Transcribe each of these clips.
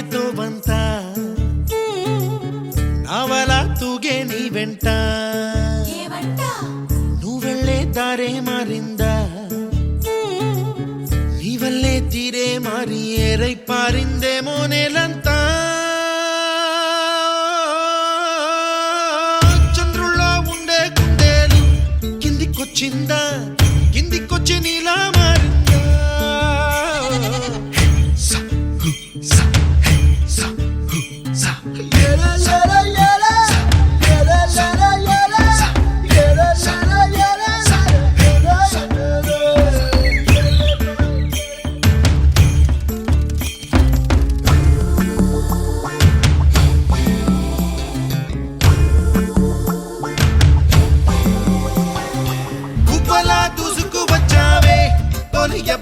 తోవంత నావల తూగే నీ వెంట నువ్వెళ్ళే దారే మారిందా నీ వల్లే తీరే మారి ఏరై పారిందేమో నేలంతా చంద్రుల్లో ఉండే కుందేలు కిందికొచ్చిందా కిందికొచ్చి నీలా మారిందా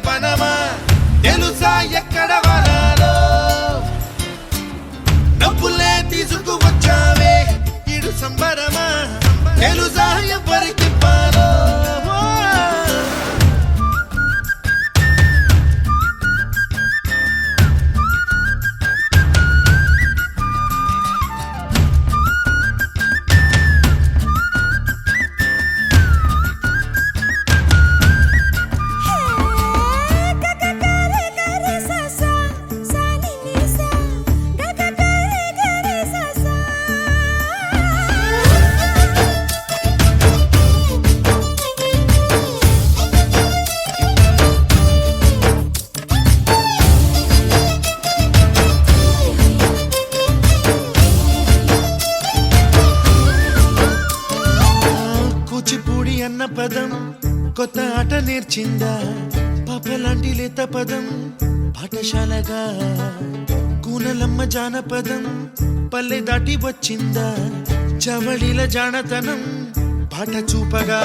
పనమా తెలుసా ఎక్కడ వరాలో డబ్బులే తీసుకువచ్చావే ఇడు సంబరమా తెలుసా ఎవరికి పాలో అన్న పదం కొత్త ఆట నేర్చిందా పాపలాంటి లేత పదం పాఠశాలగా కూనలమ్మ జానపదం పల్లె దాటి వచ్చిందా చవళిల జానతనం పాట చూపగా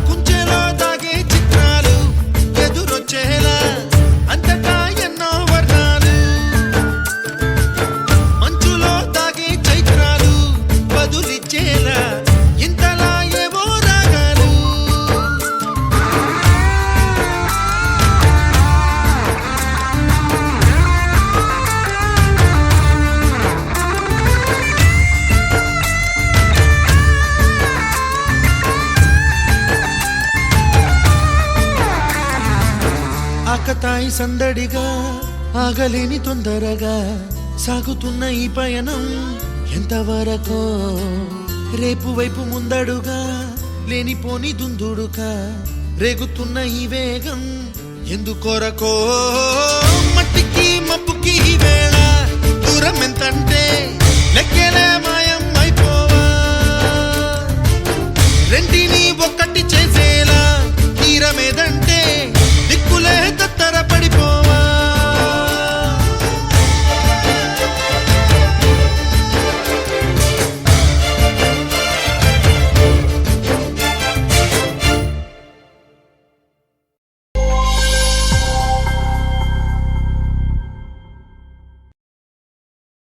కుంచెలో దాగే చిత్రాలు ఎదురొచ్చేలా అంతటా ఎన్నో వర్ణాలు మంచులో దాగే చైత్రాలు బదులిచ్చేలా ఇంతలా ఆకతాయి సందడిగా ఆగలేని తొందరగా సాగుతున్న ఈ పయనం ఎంతవరకో రేపు వైపు ముందడుగా లేనిపోని దుందుడుగా రేగుతున్న ఈ వేగం ఎందుకొరకో మట్టికి మబ్బుకి వేళ దూరం ఎంతంటే